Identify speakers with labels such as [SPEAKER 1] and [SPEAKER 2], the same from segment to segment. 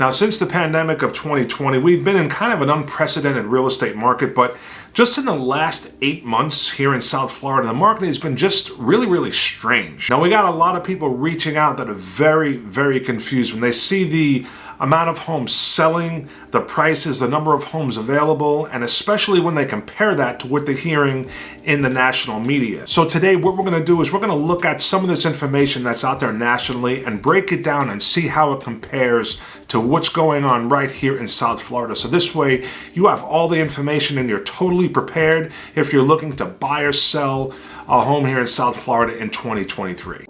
[SPEAKER 1] Now, since the pandemic of 2020, we've been in kind of an unprecedented real estate market, but just in the last 8 months here in South Florida, the market has been just really strange. Now, we got a lot of people reaching out that are very confused when they see the amount of homes selling, the prices, the number of homes available, and especially when they compare that to what they're hearing in the national media. So today what we're going to do is we're going to look at some of this information that's out there nationally and break it down and see how it compares to what's going on right here in South Florida. So this way you have all the information and you're totally prepared if you're looking to buy or sell a home here in South Florida in 2023.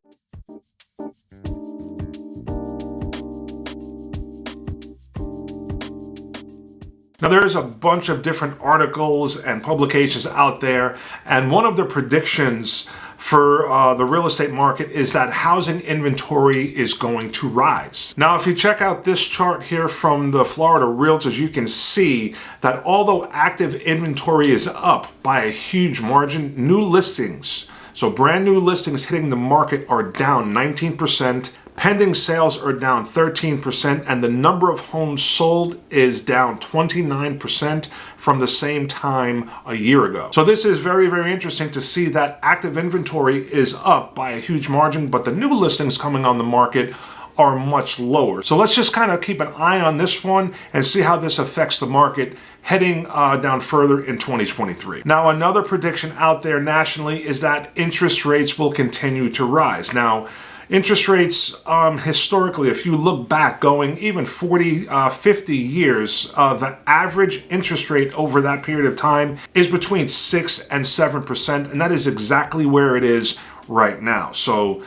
[SPEAKER 1] Now, there's a bunch of different articles and publications out there, and one of the predictions for the real estate market is that housing inventory is going to rise. Now, if you check out this chart here from the Florida Realtors, you can see that although active inventory is up by a huge margin, new listings, so brand new listings hitting the market, are down 19%. Pending sales are down 13%, and the number of homes sold is down 29% from the same time a year ago. So this is very interesting to see that active inventory is up by a huge margin, but the new listings coming on the market are much lower. So let's just kind of keep an eye on this one and see how this affects the market heading down further in 2023. Now, another prediction out there nationally is that interest rates will continue to rise. Now, interest rates, historically, if you look back going even 40, 50 years, the average interest rate over that period of time is between 6 and 7%, and that is exactly where it is right now. So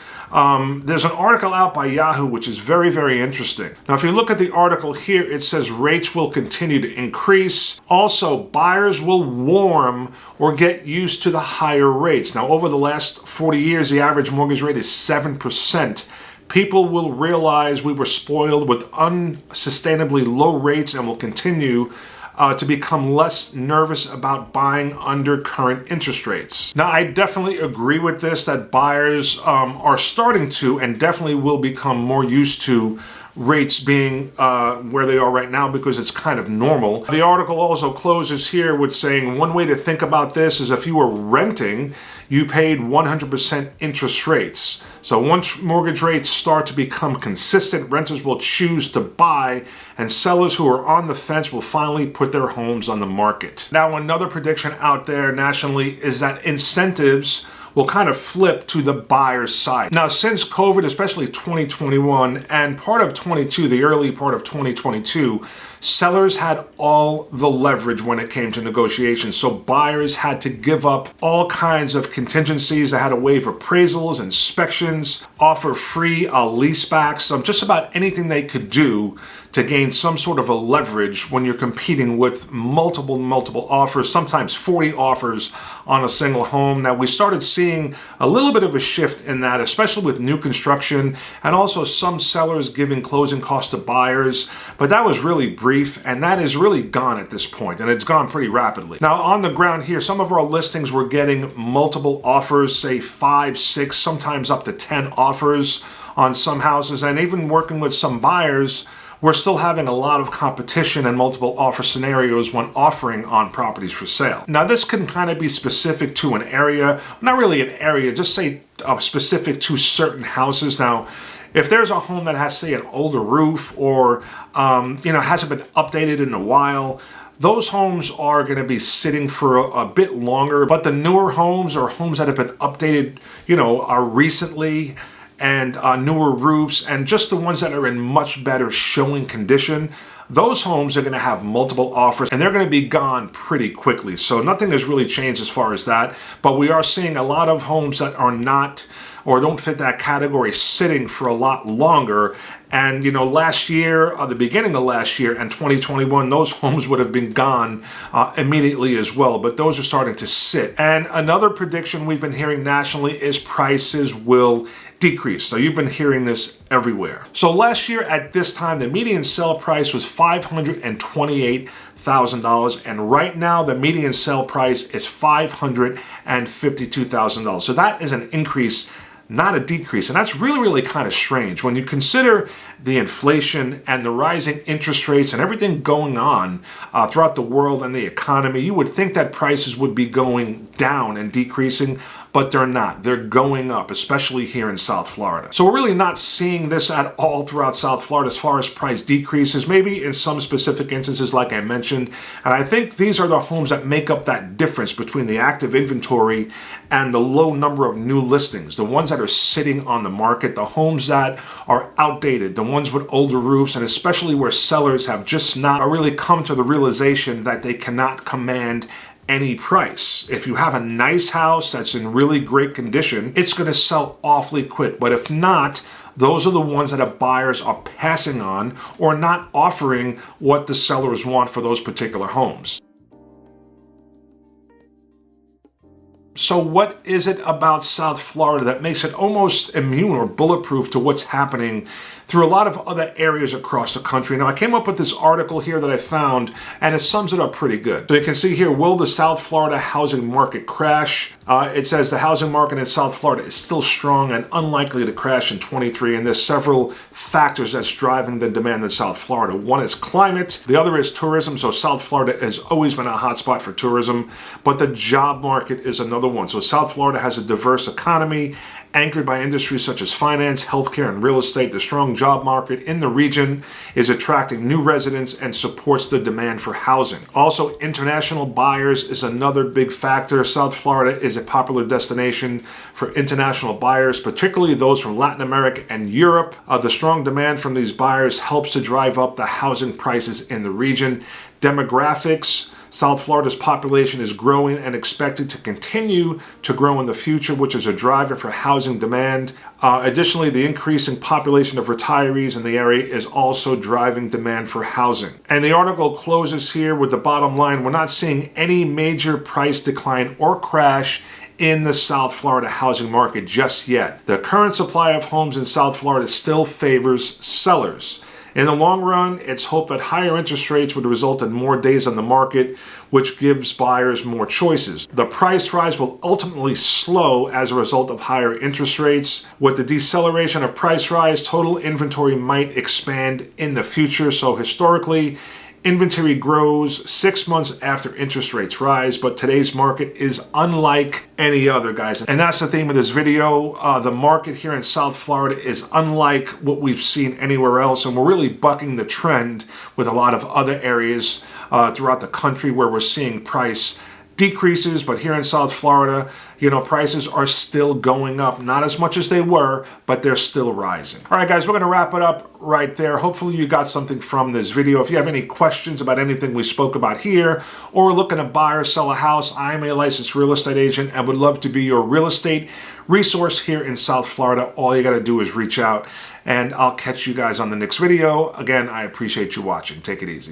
[SPEAKER 1] there's an article out by Yahoo which is very interesting. Now, if you look at the article here, it says rates will continue to increase. Also, buyers will warm or get used to the higher rates. Now, over the last 40 years, the average mortgage rate is 7%. People will realize we were spoiled with unsustainably low rates and will continue to become less nervous about buying under current interest rates. Now, I definitely agree with this, that buyers are starting to and definitely will become more used to rates being where they are right now because it's kind of normal. The article also closes here with saying one way to think about this is if you were renting, you paid 100% interest rates. So once mortgage rates start to become consistent, renters will choose to buy, and sellers who are on the fence will finally put their homes on the market. Now, another prediction out there nationally is that incentives will kind of flip to the buyer's side. Now, since COVID, especially 2021 and part of 22, the early part of 2022, sellers had all the leverage when it came to negotiations. So buyers had to give up all kinds of contingencies. They had to waive appraisals, inspections, offer free leasebacks, just about anything they could do to gain some sort of a leverage when you're competing with multiple offers, sometimes 40 offers on a single home. Now, we started seeing a little bit of a shift in that, especially with new construction and also some sellers giving closing costs to buyers, but that was really brief, and that is really gone at this point, and it's gone pretty rapidly. Now, on the ground here, some of our listings were getting multiple offers, say 5, 6, sometimes up to 10 offers on some houses, and even working with some buyers, we're still having a lot of competition and multiple offer scenarios when offering on properties for sale. Now, this can kind of be specific to an area, not really an area, just say specific to certain houses. Now, if there's a home that has, say, an older roof or, hasn't been updated in a while, those homes are going to be sitting for a bit longer. But the newer homes or homes that have been updated, recently, and newer roofs, and just the ones that are in much better showing condition, those homes are going to have multiple offers and they're going to be gone pretty quickly. So nothing has really changed as far as that, but we are seeing a lot of homes that are not or don't fit that category sitting for a lot longer. And last year, the beginning of last year and 2021, those homes would have been gone immediately as well, but those are starting to sit. And another prediction we've been hearing nationally is prices will decrease. So you've been hearing this everywhere. So last year at this time, the median sale price was $528,000, and right now the median sale price is $552,000. So that is an increase, not a decrease. And that's really kind of strange when you consider the inflation and the rising interest rates and everything going on throughout the world and the economy, you would think that prices would be going down and decreasing, but they're not. They're going up, especially here in South Florida. So we're really not seeing this at all throughout South Florida as far as price decreases, maybe in some specific instances like I mentioned. And I think these are the homes that make up that difference between the active inventory and the low number of new listings, the ones that are sitting on the market, the homes that are outdated, the ones with older roofs, and especially where sellers have just not really come to the realization that they cannot command any price. If you have a nice house that's in really great condition, it's going to sell awfully quick. But if not, those are the ones that the buyers are passing on or not offering what the sellers want for those particular homes. So what is it about South Florida that makes it almost immune or bulletproof to what's happening through a lot of other areas across the country? Now, I came up with this article here that I found, and it sums it up pretty good. So you can see here, will the South Florida housing market crash? It says the housing market in South Florida is still strong and unlikely to crash in 23, and there's several factors that's driving the demand in South Florida. One is climate, the other is tourism. So South Florida has always been a hotspot for tourism, but the job market is another one. So South Florida has a diverse economy anchored by industries such as finance, healthcare, and real estate. The strong job market in the region is attracting new residents and supports the demand for housing. Also, international buyers is another big factor. South Florida is a popular destination for international buyers, particularly those from Latin America and Europe. The strong demand from these buyers helps to drive up the housing prices in the region. Demographics: South Florida's population is growing and expected to continue to grow in the future, which is a driver for housing demand. Additionally, the increasing population of retirees in the area is also driving demand for housing. And the article closes here with the bottom line: we're not seeing any major price decline or crash in the South Florida housing market just yet. The current supply of homes in South Florida still favors sellers. In the long run, it's hoped that higher interest rates would result in more days on the market, which gives buyers more choices. The price rise will ultimately slow as a result of higher interest rates. With the deceleration of price rise, total inventory might expand in the future. So historically, inventory grows 6 months after interest rates rise, but today's market is unlike any other, guys. And that's the theme of this video. The market here in South Florida is unlike what we've seen anywhere else, and we're really bucking the trend with a lot of other areas throughout the country where we're seeing price decreases. But here in South Florida, prices are still going up. Not as much as they were, but they're still rising. All right, guys, we're going to wrap it up right there. Hopefully you got something from this video. If you have any questions about anything we spoke about here, or looking to buy or sell a house, I'm a licensed real estate agent and would love to be your real estate resource here in South Florida. All you got to do is reach out, and I'll catch you guys on the next video. Again, I appreciate you watching. Take it easy.